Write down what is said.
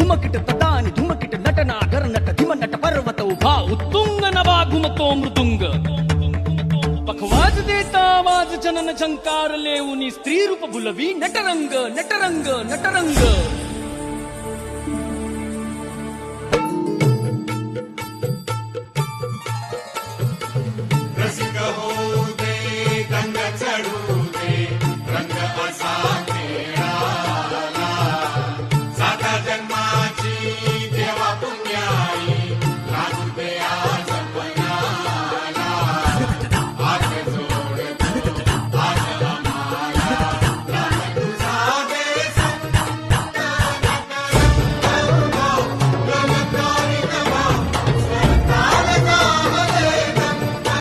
धुमकिट तदानी धुमकिट नटना घर nut धिम nut पर्वत उभा उत्तुंग नभा घुमतो मृदुंग पखवाज देता आवाज जनन झंकार लेऊनी स्त्री रूप बुलवी नटरंग नटरंग नटरंग रसिक हो